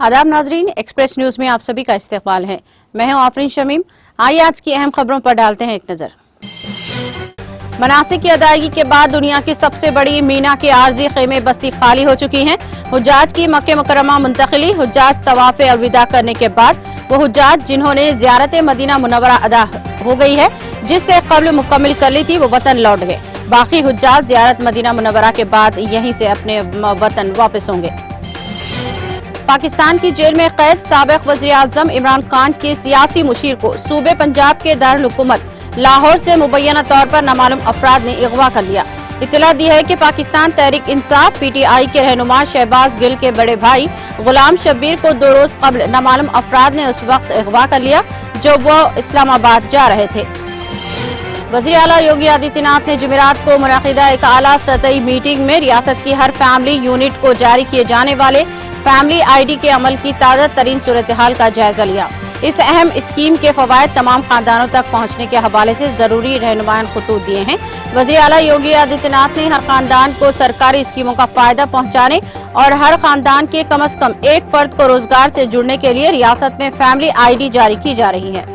आदाब नाजरीन, express news में आप सभी का इस्तकबाल है। मैं हूं आफरीन शमीम। आइए आज की अहम खबरों पर डालते हैं एक नजर। मनासिक की अदायगी के बाद दुनिया की सबसे बड़ी मीना के आरजी खेमे बस्ती खाली हो चुकी हैं। हुज्जाज की मक्के मुकर्रमा मुंतकिली। हुज्जाज तवाफ अलविदा करने के बाद वो हुज्जाज जिन्होंने ज़ियारत मदीना मुनव्वरा अदा हो गई है, जिससे कब्ल मुकम्मल कर ली थी, वो वतन लौट गए। बाकी हुज्जाज ज़ियारत मदीना मुनव्वरा के बाद यहीं से अपने वतन वापस होंगे। पाकिस्तान की जेल में कैद साबिक वज़ीर आज़म इमरान खान के सियासी मुशीर को सूबे पंजाब के दारुल हुकूमत लाहौर से मुबैना तौर पर नामालूम अफराद ने अगवा कर लिया। इत्तला दी है कि पाकिस्तान तहरीक इंसाफ PTI के रहनुमा शहबाज गिल के बड़े भाई गुलाम शब्बीर को 2 रोज कबल नामालूम अफराद ने उस वक्त अगवा कर लिया जब वो इस्लामाबाद जा रहे थे। वज़ीर आला योगी आदित्यनाथ ने जुमेरात को मुनअक़िदा एक आला सतही मीटिंग में रियासत की हर फैमिली यूनिट को जारी किए जाने वाले फैमिली ID के अमल की ताज़ा तरीन सूरत हाल का जायजा लिया। इस अहम स्कीम के फवायद तमाम खानदानों तक पहुँचने के हवाले से जरूरी रहनुमायन खतूत दिए हैं। वज़ीर आला योगी आदित्यनाथ ने हर खानदान को सरकारी स्कीमों का फायदा पहुँचाने और हर खानदान के कम से कम एक फर्द को रोजगार से जुड़ने के लिए रियासत में फैमिली ID जारी की जा रही है।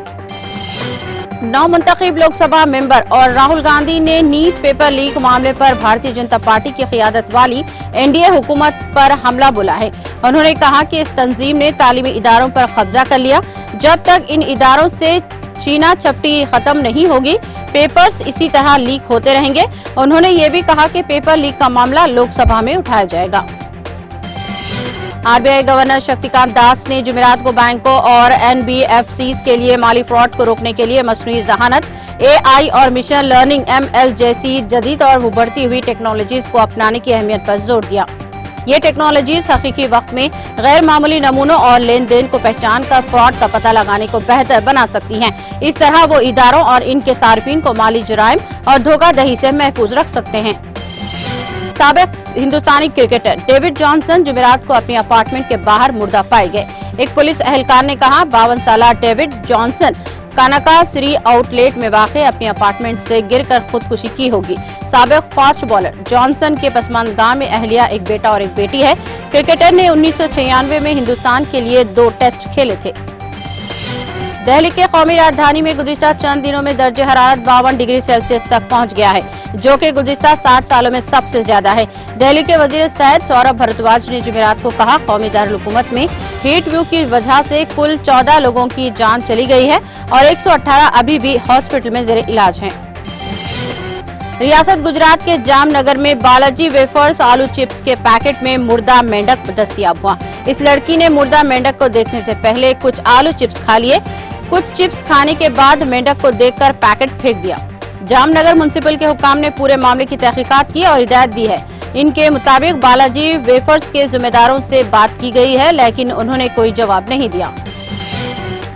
नवमुंतखब लोकसभा मेंबर और राहुल गांधी ने नीट पेपर लीक मामले पर भारतीय जनता पार्टी की क़ियादत वाली NDA हुकूमत पर हमला बोला है। उन्होंने कहा कि इस तंजीम ने तालीमी इदारों पर कब्जा कर लिया। जब तक इन इदारों से छीना झपटी खत्म नहीं होगी, पेपर्स इसी तरह लीक होते रहेंगे। उन्होंने ये भी कहा कि पेपर लीक का मामला लोकसभा में उठाया जाएगा। RBI गवर्नर शक्तिकांत दास ने जुमेरात को बैंकों और NBFCs के लिए माली फ्रॉड को रोकने के लिए मसनूई ज़हानत, AI और मिशन लर्निंग ML जैसी जदीद और उभरती हुई टेक्नोलॉजीज को अपनाने की अहमियत पर जोर दिया। ये टेक्नोलॉजीज हकीकी वक्त में गैर मामूली नमूनों और लेन देन को पहचान कर फ्रॉड का पता लगाने को बेहतर बना सकती हैं। इस तरह वो इदारों और इनके सार्फिन को माली जुराइम और धोखाधड़ी से महफूज रख सकते हैं। साबिक हिंदुस्तानी क्रिकेटर डेविड जॉनसन जुमेरात को अपने अपार्टमेंट के बाहर मुर्दा पाए गए। एक पुलिस एहलकार ने कहा 52 साला डेविड जॉनसन कानाका श्री आउटलेट में वाक़े अपने अपार्टमेंट से गिरकर खुदकुशी की होगी। साबिक फास्ट बॉलर जॉनसन के पसमानदगाह में अहलिया, एक बेटा और एक बेटी है। क्रिकेटर ने 1996 में हिंदुस्तान के लिए 2 टेस्ट खेले थे। दिल्ली के कौमी राजधानी में गुज़िश्ता चंद दिनों में दर्जे हरारत 52 डिग्री सेल्सियस तक पहुंच गया है, जो कि गुज़िश्ता 60 सालों में सबसे ज्यादा है। दिल्ली के वजीर सेहत सौरभ भारद्वाज ने जुमेरात को कहा, कौमी दारुल हुकूमत में हीट वेव की वजह से कुल 14 लोगों की जान चली गई है और 118 अभी भी हॉस्पिटल में जेर इलाज हैं। रियासत गुजरात के जामनगर में बालाजी वेफर्स आलू चिप्स के पैकेट में मुर्दा मेंढक दस्तयाब हुआ। इस लड़की ने मुर्दा मेंढक को देखने से पहले कुछ आलू चिप्स खा लिए। कुछ चिप्स खाने के बाद मेंढक को देखकर पैकेट फेंक दिया। जामनगर म्युनिसिपल के हुकाम ने पूरे मामले की तहकीकात की और हिदायत दी है। इनके मुताबिक बालाजी वेफर्स के जिम्मेदारों से बात की गई है, लेकिन उन्होंने कोई जवाब नहीं दिया।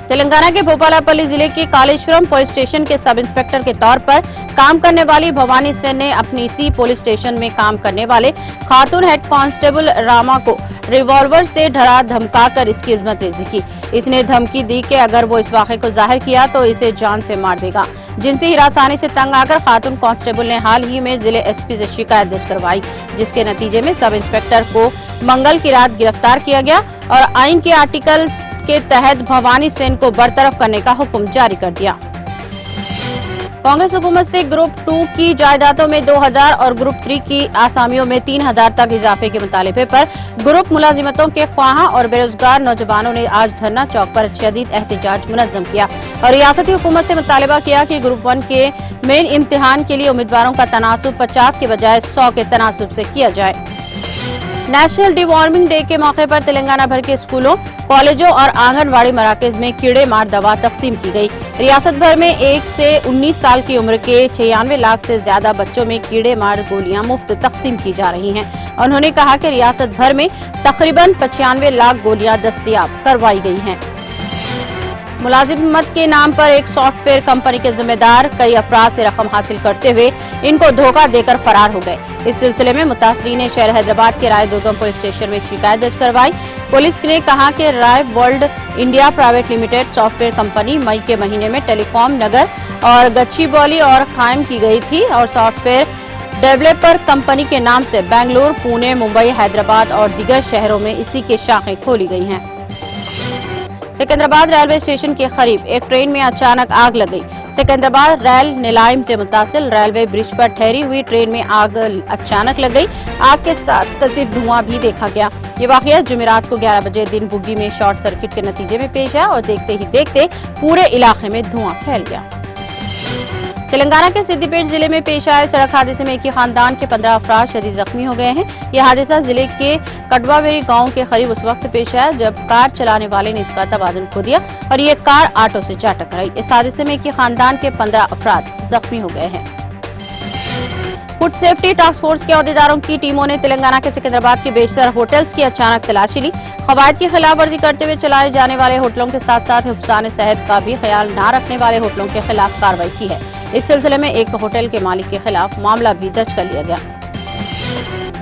तेलंगाना के भोपालापल्ली जिले के कालेश्वरम पुलिस स्टेशन के सब इंस्पेक्टर के तौर पर काम करने वाली भवानी सेन ने अपनी इसी पुलिस स्टेशन में काम करने वाले खातून हेड कांस्टेबल रामा को रिवॉल्वर से डरा धमका कर इसकी इज़्ज़त रेज़ी की। इसने धमकी दी कि अगर वो इस वाक़े को जाहिर किया तो इसे जान से मार देगा। जिनसी हिरासानी से तंग आकर खातून कांस्टेबल ने हाल ही में जिले SP से शिकायत दर्ज करवाई, जिसके नतीजे में सब इंस्पेक्टर को मंगल की रात गिरफ्तार किया गया और आइन के आर्टिकल के तहत भवानी सेन को बरतरफ करने का हुक्म जारी कर दिया। कांग्रेस हुकूमत से ग्रुप 2 की जायदादों में 2000 और ग्रुप 3 की आसामियों में 3000 तक इजाफे के मुतालबे पर ग्रुप मुलाजिमतों के ख्वाहां और बेरोजगार नौजवानों ने आज धरना चौक पर शदीद एहतजाज मुनज़्ज़म किया और रियासती हुकूमत से मुतालबा किया कि ग्रुप 1 के मेन इम्तिहान के लिए उम्मीदवारों का तनासुब 50 के बजाय 100 के तनासुब से किया जाए। नेशनल डिवॉर्मिंग डे के मौके पर तेलंगाना भर के स्कूलों, कॉलेजों और आंगनवाड़ी मराकज में कीड़े मार दवा तकसीम की गई। रियासत भर में 1 से 19 साल की उम्र के 96 लाख से ज्यादा बच्चों में कीड़े मार गोलियां मुफ्त तकसीम की जा रही हैं। उन्होंने कहा कि रियासत भर में तकरीबन 95 लाख गोलियां दस्तयाब करवाई गई हैं। मुलाजिमत के नाम पर एक सॉफ्टवेयर कंपनी के जिम्मेदार कई अफराद से रकम हासिल करते हुए इनको धोखा देकर फरार हो गए। इस सिलसिले में मुतासरीन ने शहर हैदराबाद के राय दुर्गम पुलिस स्टेशन में शिकायत दर्ज करवाई। पुलिस ने कहा कि Rai world India private limited software company मई के महीने में टेलीकॉम नगर और गच्चीबौली और कायम की गई थी और सॉफ्टवेयर डेवलपर कंपनी के नाम से बेंगलुरु, पुणे, मुंबई, हैदराबाद और दीगर शहरों में इसी के शाखें खोली गई हैं। सिकंदराबाद रेलवे स्टेशन के करीब एक ट्रेन में अचानक आग लग गई। सिकंदराबाद रेल निलाइम से मुतासिल रेलवे ब्रिज पर ठहरी हुई ट्रेन में आग अचानक लग गई। आग के साथ कसीब धुआं भी देखा गया। ये वाकया जुमेरात को 11 बजे दिन बुग्गी में शॉर्ट सर्किट के नतीजे में पेश आया और देखते ही देखते पूरे इलाके में धुआं फैल गया। तेलंगाना के सिद्दीपेट जिले में पेश आए सड़क हादसे में एक ही खानदान के 15 अफराद शदीद जख्मी हो गए हैं। यह हादसा जिले के कटवावेरी गांव के करीब उस वक्त पेश आया जब कार चलाने वाले ने इसका तबादुल खो दिया और ये कार ऑटो से जा टकराई। इस हादसे में एक ही खानदान के 15 अफराद जख्मी हो गए हैं। फूड सेफ्टी टास्क फोर्स के अहदेदारों की टीमों ने तेलंगाना के सिकंदराबाद के बेशतर होटल्स की अचानक तलाशी ली। कवायद की खिलाफ वर्जी करते हुए चलाए जाने वाले होटलों के साथ साथ हिफ्ज़ान सेहत का भी ख्याल न रखने वाले होटलों के खिलाफ कार्रवाई की है। इस सिलसिले में एक होटल के मालिक के खिलाफ मामला भी दर्ज कर लिया गया।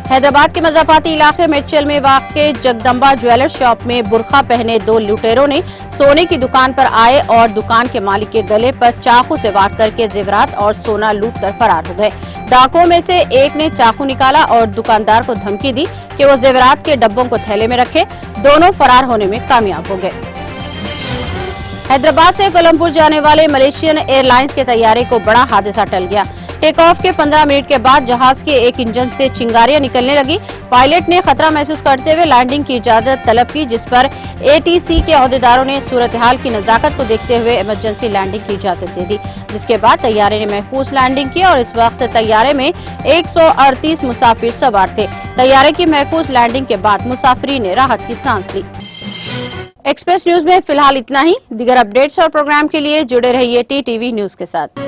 हैदराबाद के मज़ाफ़ाती इलाके मिर्चल में वाक़े जगदम्बा ज्वेलर्स शॉप में बुरखा पहने 2 लुटेरों ने सोने की दुकान पर आए और दुकान के मालिक के गले पर चाकू से वार करके जेवरात और सोना लूट कर फरार हो गए। डाकुओं में से एक ने चाकू निकाला और दुकानदार को धमकी दी कि वो जेवरात के डब्बों को थैले में रखे। दोनों फरार होने में कामयाब हो गए। हैदराबाद से कोलंबो जाने वाले मलेशियन एयरलाइंस के तैयारे को बड़ा हादसा टल गया। टेक ऑफ के 15 मिनट के बाद जहाज के एक इंजन से चिंगारियां निकलने लगी। पायलट ने खतरा महसूस करते हुए लैंडिंग की इजाजत तलब की, जिस पर एटीसी के अहदेदारों ने सूरत हाल की नजाकत को देखते हुए इमरजेंसी लैंडिंग की इजाजत दे दी, जिसके बाद तैयारे ने महफूज लैंडिंग की और इस वक्त तैयारे में 138 मुसाफिर सवार थे। तैयारे की महफूज लैंडिंग के बाद मुसाफिरीन ने राहत की सांस ली। एक्सप्रेस न्यूज में फिलहाल इतना ही। दीगर अपडेट्स और प्रोग्राम के लिए जुड़े रहिए टीटीवी न्यूज के साथ।